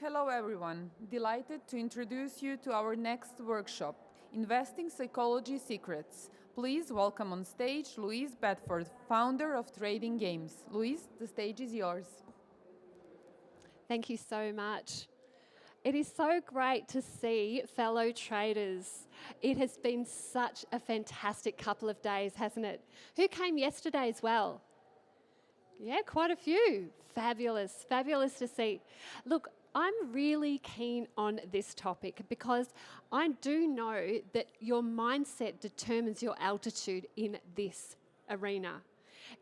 Hello everyone, delighted to introduce you to our next workshop, Investing Psychology Secrets. Please welcome on stage Louise Bedford, founder of Trading Games. Louise, the stage is yours. Thank you so much. It is so great to see fellow traders. It has been such a fantastic couple of days, hasn't it? Who came yesterday as well? Yeah, quite a few. Fabulous, fabulous to see. Look, I'm really keen on this topic because I do know that your mindset determines your altitude in this arena.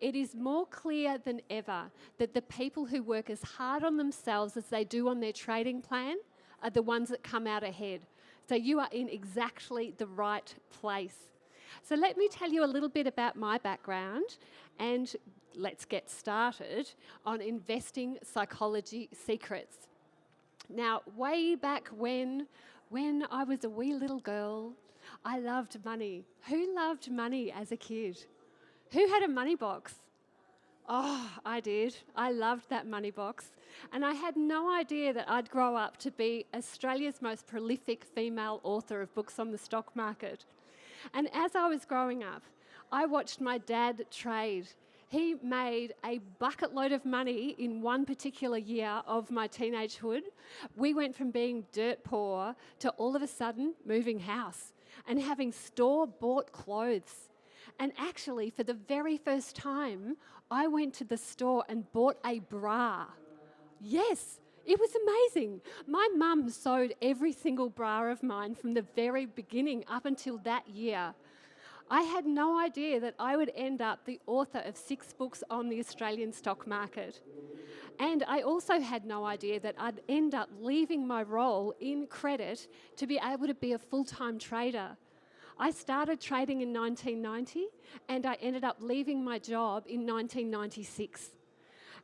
It is more clear than ever that the people who work as hard on themselves as they do on their trading plan are the ones that come out ahead. So you are in exactly the right place. So let me tell you a little bit about my background and let's get started on investing psychology secrets. Now, way back when I was a wee little girl, I loved money. Who loved money as a kid? Who had a money box? Oh, I did. I loved that money box. And I had no idea that I'd grow up to be Australia's most prolific female author of books on the stock market. And as I was growing up, I watched my dad trade. He made a bucket load of money in one particular year of my teenagehood. We went from being dirt poor to all of a sudden moving house and having store-bought clothes. And actually, for the very first time, I went to the store and bought a bra. Yes, it was amazing. My mum sewed every single bra of mine from the very beginning up until that year. I had no idea that I would end up the author of 6 books on the Australian stock market. And I also had no idea that I'd end up leaving my role in credit to be able to be a full-time trader. I started trading in 1990 and I ended up leaving my job in 1996.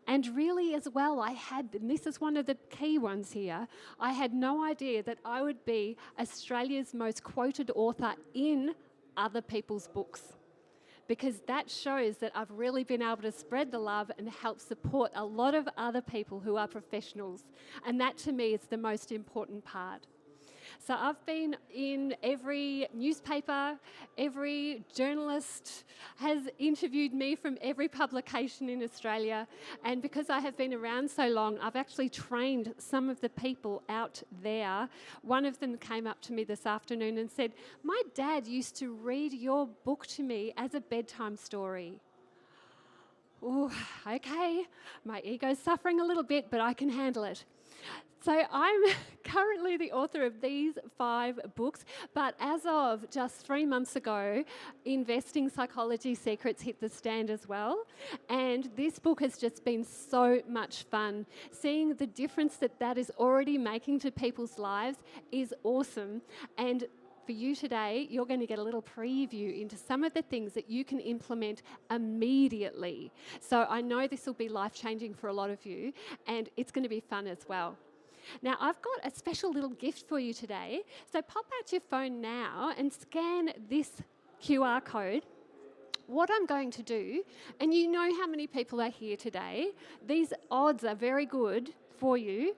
And really as well, and this is one of the key ones here, I had no idea that I would be Australia's most quoted author in other people's books, because that shows that I've really been able to spread the love and help support a lot of other people who are professionals. And that to me is the most important part. So I've been in every newspaper, every journalist has interviewed me from every publication in Australia, and because I have been around so long, I've actually trained some of the people out there. One of them came up to me this afternoon and said, "My dad used to read your book to me as a bedtime story." Oh, okay, my ego's suffering a little bit, but I can handle it. So I'm currently the author of these 5 books, but as of just 3 months ago, Investing Psychology Secrets hit the stand as well. And this book has just been so much fun. Seeing the difference that is already making to people's lives is awesome. And for you today, you're going to get a little preview into some of the things that you can implement immediately. So I know this will be life-changing for a lot of you, and it's going to be fun as well. Now, I've got a special little gift for you today. So pop out your phone now and scan this QR code. What I'm going to do, and you know how many people are here today, these odds are very good for you.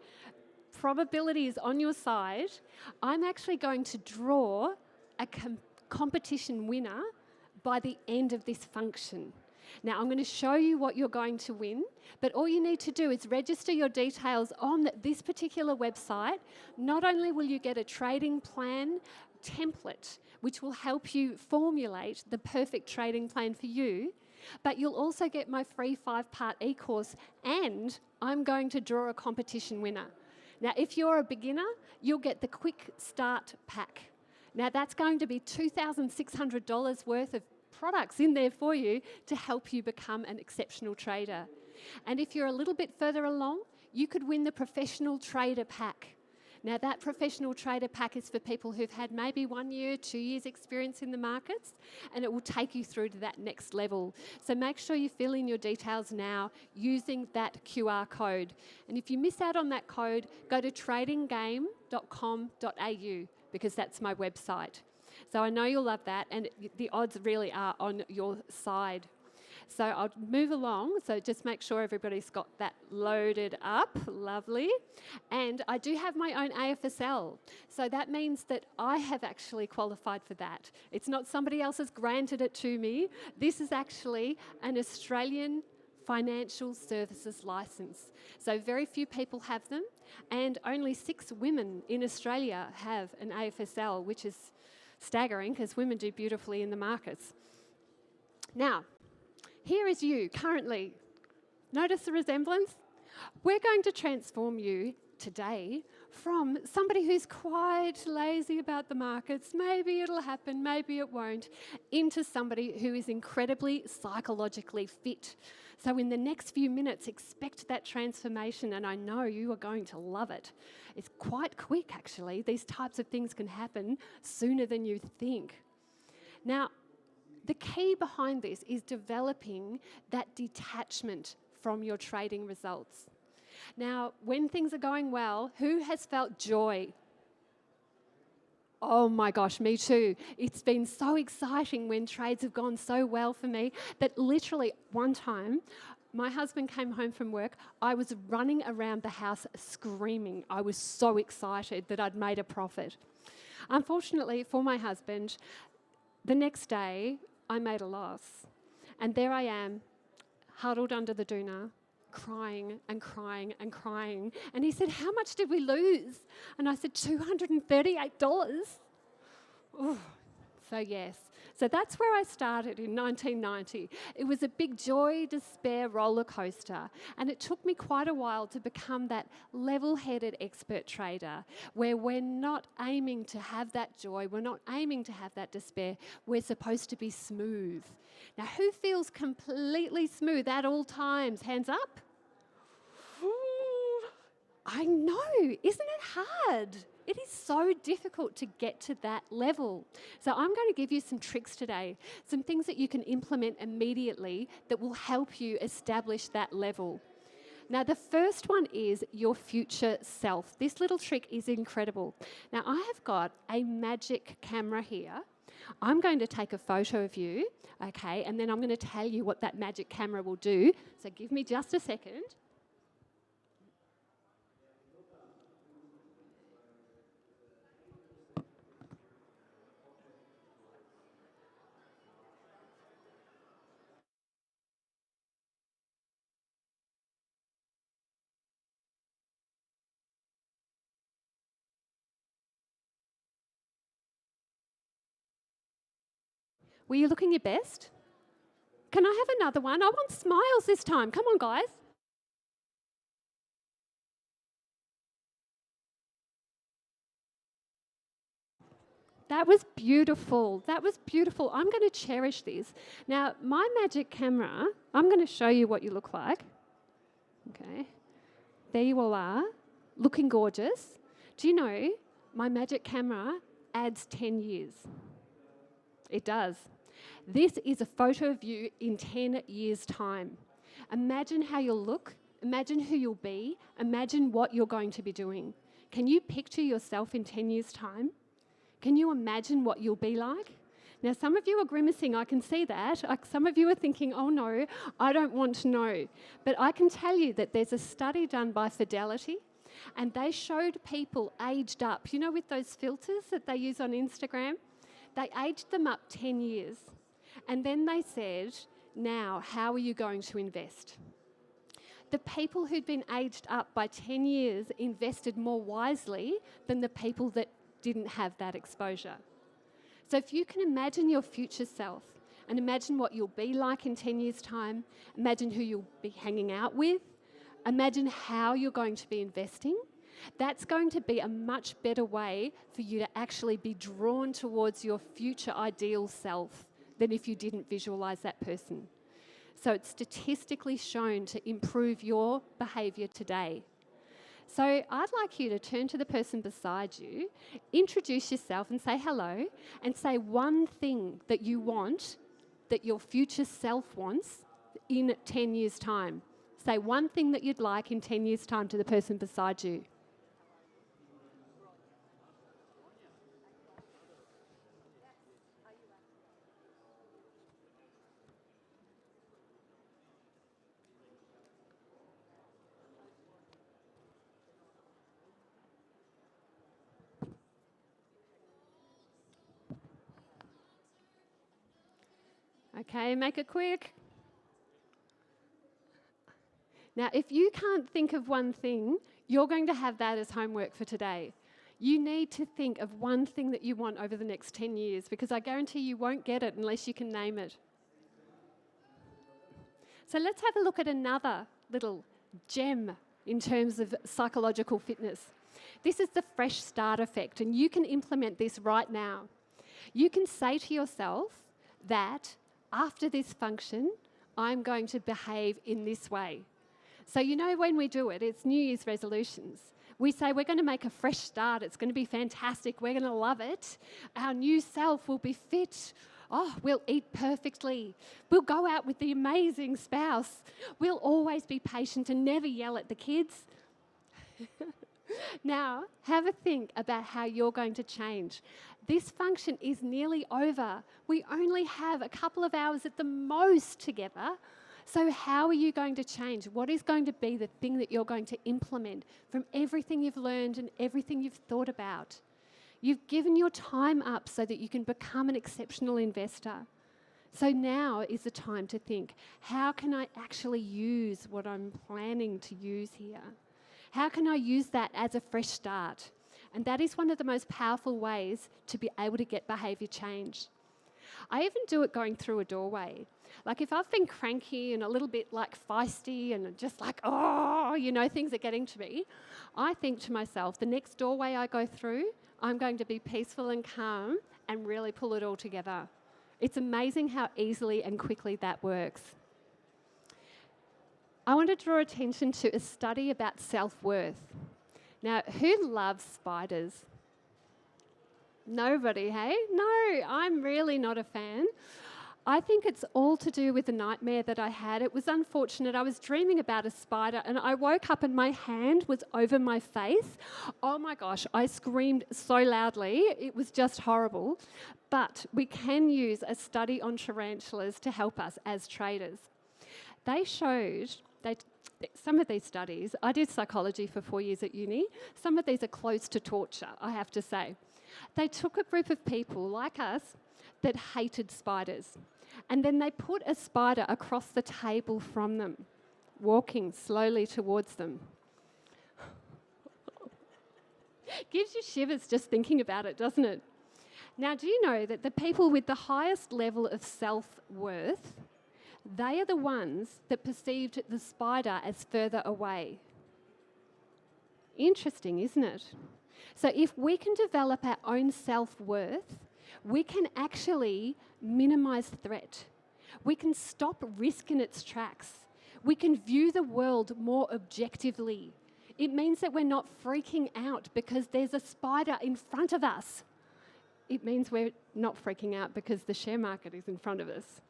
Probability is on your side. I'm actually going to draw a competition winner by the end of this function. Now, I'm going to show you what you're going to win, but all you need to do is register your details on this particular website. Not only will you get a trading plan template, which will help you formulate the perfect trading plan for you, but you'll also get my free 5-part e-course, and I'm going to draw a competition winner. Now, if you're a beginner, you'll get the Quick Start Pack. Now, that's going to be $2,600 worth of products in there for you to help you become an exceptional trader. And if you're a little bit further along, you could win the Professional Trader Pack. Now, that Professional Trader Pack is for people who've had maybe 1 year, 2 years experience in the markets, and it will take you through to that next level. So make sure you fill in your details now using that QR code. And if you miss out on that code, go to tradinggame.com.au, because that's my website. So I know you'll love that, and the odds really are on your side. So I'll move along. So just make sure everybody's got that loaded up. Lovely. And I do have my own AFSL. So that means that I have actually qualified for that. It's not somebody else has granted it to me. This is actually an Australian financial services license. So very few people have them, and only 6 women in Australia have an AFSL, which is staggering because women do beautifully in the markets. Now, here is you currently. Notice the resemblance? We're going to transform you today from somebody who's quite lazy about the markets, maybe it'll happen, maybe it won't, into somebody who is incredibly psychologically fit. So in the next few minutes, expect that transformation, and I know you are going to love it. It's quite quick, actually. These types of things can happen sooner than you think. Now, the key behind this is developing that detachment from your trading results. Now, when things are going well, who has felt joy? Oh my gosh, me too. It's been so exciting when trades have gone so well for me that literally one time, my husband came home from work. I was running around the house screaming. I was so excited that I'd made a profit. Unfortunately for my husband, the next day I made a loss. And there I am, huddled under the doona, crying and crying and crying. And he said, "How much did we lose?" And I said, $238. Ooh. So yes, so that's where I started in 1990. It was a big joy, despair roller coaster, and it took me quite a while to become that level-headed expert trader, where we're not aiming to have that joy, we're not aiming to have that despair, we're supposed to be smooth. Now, who feels completely smooth at all times? Hands up. I know, isn't it hard? It is so difficult to get to that level. So I'm going to give you some tricks today, some things that you can implement immediately that will help you establish that level. Now, the first one is your future self. This little trick is incredible. Now, I have got a magic camera here. I'm going to take a photo of you, okay, and then I'm going to tell you what that magic camera will do. So give me just a second. Were you looking your best? Can I have another one? I want smiles this time. Come on, guys. That was beautiful. That was beautiful. I'm going to cherish this. Now, my magic camera, I'm going to show you what you look like. Okay. There you all are, looking gorgeous. Do you know my magic camera adds 10 years? It does. This is a photo of you in 10 years' time. Imagine how you'll look. Imagine who you'll be. Imagine what you're going to be doing. Can you picture yourself in 10 years' time? Can you imagine what you'll be like? Now, some of you are grimacing, I can see that. Some of you are thinking, oh no, I don't want to know. But I can tell you that there's a study done by Fidelity, and they showed people aged up, you know, with those filters that they use on Instagram? They aged them up 10 years. And then they said, now, how are you going to invest? The people who'd been aged up by 10 years invested more wisely than the people that didn't have that exposure. So if you can imagine your future self and imagine what you'll be like in 10 years' time, imagine who you'll be hanging out with, imagine how you're going to be investing, that's going to be a much better way for you to actually be drawn towards your future ideal self than if you didn't visualize that person. So it's statistically shown to improve your behaviour today. So I'd like you to turn to the person beside you, introduce yourself and say hello, and say one thing that you want, that your future self wants in 10 years' time. Say one thing that you'd like in 10 years' time to the person beside you. Okay, make it quick. Now, if you can't think of one thing, you're going to have that as homework for today. You need to think of one thing that you want over the next 10 years, because I guarantee you won't get it unless you can name it. So let's have a look at another little gem in terms of psychological fitness. This is the fresh start effect, and you can implement this right now. You can say to yourself that after this function, I'm going to behave in this way. So you know when we do it, it's New Year's resolutions. We say we're going to make a fresh start. It's going to be fantastic. We're going to love it. Our new self will be fit. Oh, we'll eat perfectly. We'll go out with the amazing spouse. We'll always be patient and never yell at the kids. Now, have a think about how you're going to change. This function is nearly over. We only have a couple of hours at the most together. So how are you going to change? What is going to be the thing that you're going to implement from everything you've learned and everything you've thought about? You've given your time up so that you can become an exceptional investor. So now is the time to think, how can I actually use what I'm planning to use here? How can I use that as a fresh start? And that is one of the most powerful ways to be able to get behaviour change. I even do it going through a doorway. Like if I've been cranky and a little bit like feisty and just like, oh, you know, things are getting to me, I think to myself, the next doorway I go through, I'm going to be peaceful and calm and really pull it all together. It's amazing how easily and quickly that works. I want to draw attention to a study about self-worth. Now, who loves spiders? Nobody, hey? No, I'm really not a fan. I think it's all to do with the nightmare that I had. It was unfortunate. I was dreaming about a spider and I woke up and my hand was over my face. Oh my gosh, I screamed so loudly. It was just horrible. But we can use a study on tarantulas to help us as traders. They showed, some of these studies, I did psychology for 4 years at uni. Some of these are close to torture, I have to say. They took a group of people like us that hated spiders. And then they put a spider across the table from them, walking slowly towards them. Gives you shivers just thinking about it, doesn't it? Now, do you know that the people with the highest level of self-worth, they are the ones that perceived the spider as further away? Interesting, isn't it? So if we can develop our own self-worth, we can actually minimise threat. We can stop risk in its tracks. We can view the world more objectively. It means that we're not freaking out because there's a spider in front of us. It means we're not freaking out because the share market is in front of us.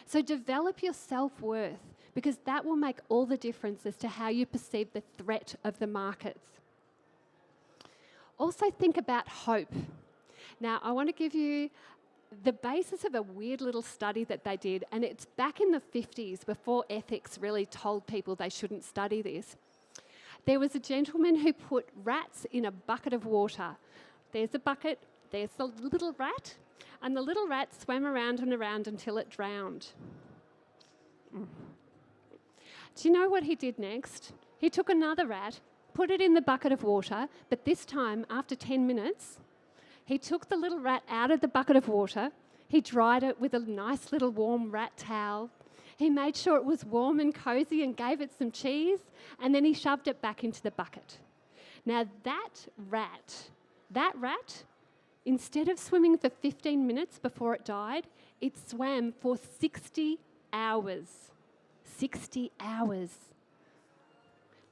So develop your self-worth, because that will make all the difference as to how you perceive the threat of the markets. Also think about hope. Now, I want to give you the basis of a weird little study that they did, and it's back in the 50s, before ethics really told people they shouldn't study this. There was a gentleman who put rats in a bucket of water. There's the bucket, there's the little rat, and the little rat swam around and around until it drowned. Do you know what he did next? He took another rat, put it in the bucket of water, but this time, after 10 minutes, he took the little rat out of the bucket of water, he dried it with a nice little warm rat towel, he made sure it was warm and cosy and gave it some cheese, and then he shoved it back into the bucket. Now that rat, instead of swimming for 15 minutes before it died, it swam for 60 hours. 60 hours.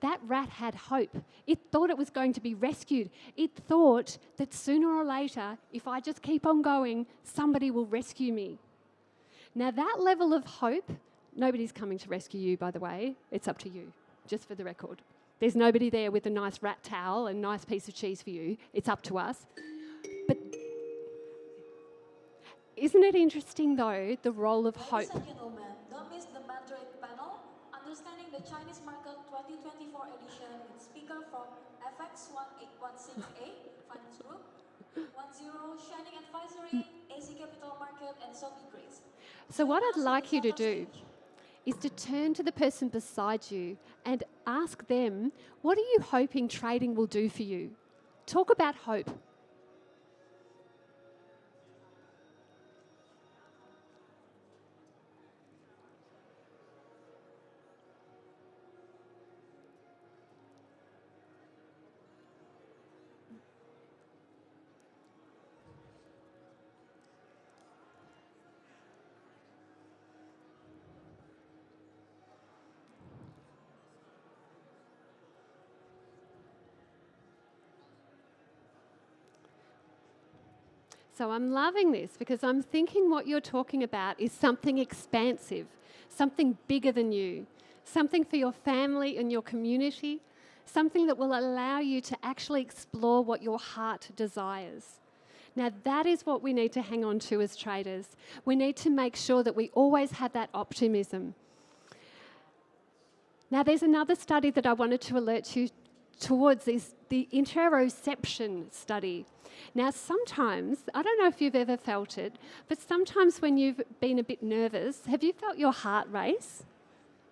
That rat had hope. It thought it was going to be rescued. It thought that sooner or later, if I just keep on going, somebody will rescue me. Now that level of hope, nobody's coming to rescue you, by the way. It's up to you, just for the record. There's nobody there with a nice rat towel and a nice piece of cheese for you. It's up to us. But isn't it interesting, though, the role of hope? Ladies and gentlemen, don't miss the Mandarin panel, Understanding the Chinese Market 2024 edition with speaker from FX1816A Finance Group, 10, Shining Advisory, AC Capital Market, and Sophie Grace. So what I'd Join us like you at the to top of do stage. is to turn to the person beside you and ask them, what are you hoping trading will do for you? Talk about hope. So I'm loving this because I'm thinking what you're talking about is something expansive, something bigger than you, something for your family and your community, something that will allow you to actually explore what your heart desires. Now, that is what we need to hang on to as traders. We need to make sure that we always have that optimism. Now, there's another study that I wanted to alert you towards, is the interoception study. Now, sometimes, I don't know if you've ever felt it, but sometimes when you've been a bit nervous, have you felt your heart race?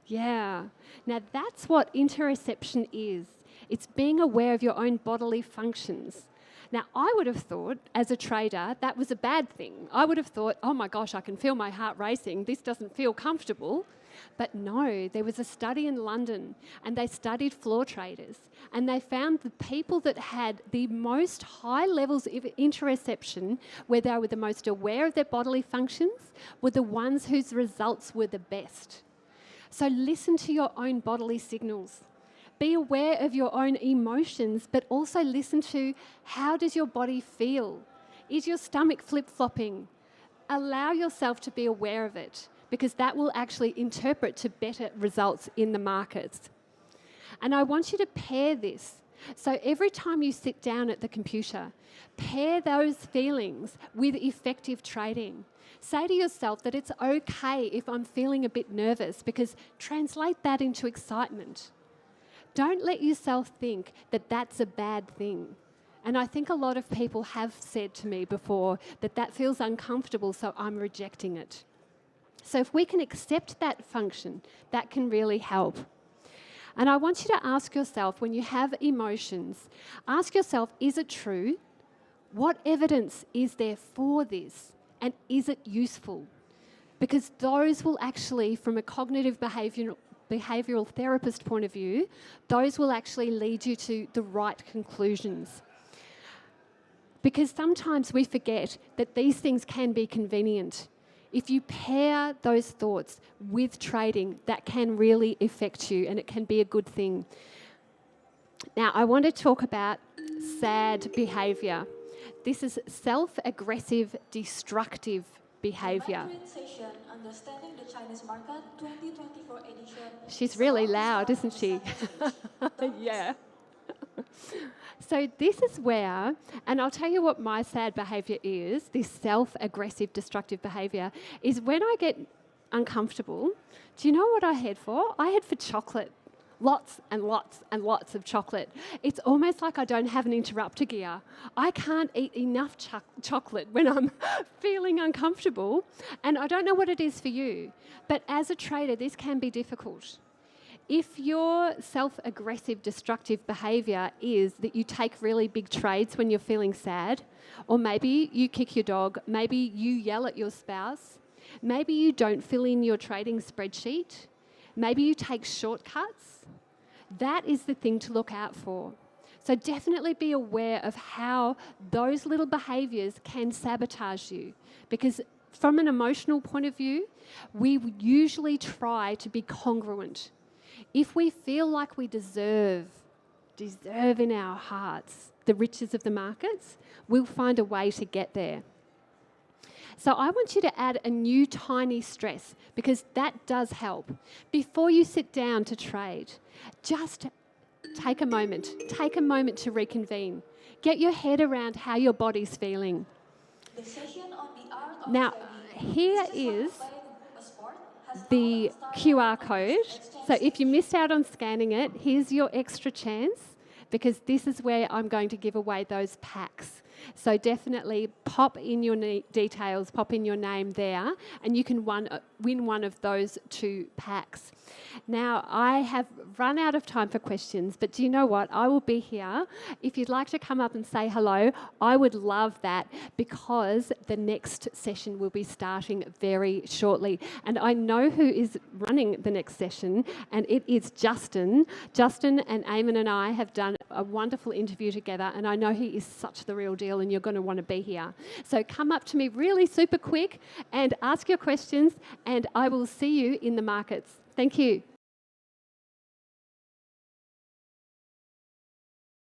Yeah. Now, that's what interoception is. It's being aware of your own bodily functions. Now, I would have thought, as a trader, that was a bad thing. I would have thought, oh my gosh, I can feel my heart racing. This doesn't feel comfortable. But no, there was a study in London, and they studied floor traders, and they found the people that had the most high levels of interoception, where they were the most aware of their bodily functions, were the ones whose results were the best. So listen to your own bodily signals. Be aware of your own emotions, but also listen to, how does your body feel? Is your stomach flip-flopping? Allow yourself to be aware of it, because that will actually interpret to better results in the markets. And I want you to pair this. So every time you sit down at the computer, pair those feelings with effective trading. Say to yourself that it's okay if I'm feeling a bit nervous, because translate that into excitement. Don't let yourself think that that's a bad thing. And I think a lot of people have said to me before that that feels uncomfortable, so I'm rejecting it. So if we can accept that function, that can really help. And I want you to ask yourself, when you have emotions, ask yourself, is it true? What evidence is there for this? And is it useful? Because those will actually, from a cognitive behavioural therapist point of view, those will actually lead you to the right conclusions. Because sometimes we forget that these things can be convenient. If you pair those thoughts with trading, that can really affect you, and it can be a good thing. Now, I want to talk about SAD behaviour. This is self-aggressive, destructive behaviour. Mandarin session, Understanding the Chinese Market 2024 edition. She's is really about to loud, start isn't on the she? center stage. Don't miss Yeah. it. So this is where, and I'll tell you what my sad behaviour is, this self-aggressive, destructive behaviour, is when I get uncomfortable, do you know what I head for? I head for chocolate. Lots and lots and lots of chocolate. It's almost like I don't have an interrupter gear. I can't eat enough chocolate when I'm feeling uncomfortable, and I don't know what it is for you, but as a trader, this can be difficult. If your self-aggressive, destructive behaviour is that you take really big trades when you're feeling sad, or maybe you kick your dog, maybe you yell at your spouse, maybe you don't fill in your trading spreadsheet, maybe you take shortcuts, that is the thing to look out for. So definitely be aware of how those little behaviours can sabotage you, because from an emotional point of view, we usually try to be congruent. If we feel like we deserve in our hearts the riches of the markets, we'll find a way to get there. So I want you to add a new tiny stress, because that does help. Before you sit down to trade, just take a moment to reconvene. Get your head around how your body's feeling. The session on the art of Now, trading. here This is by a sport, has the now started QR on code. this exchange So if you stage. missed out on scanning it, here's your extra chance, because this is where I'm going to give away those packs. So definitely pop in your details, pop in your name there, and you can win one of those 2 packs. Now, I have run out of time for questions, but do you know what? I will be here. If you'd like to come up and say hello, I would love that, because the next session will be starting very shortly. And I know who is running the next session, and it is Justin. Justin and Eamon and I have done a wonderful interview together, and I know he is such the real deal, and you're going to want to be here. So come up to me really super quick and ask your questions, and I will see you in the markets. Thank you.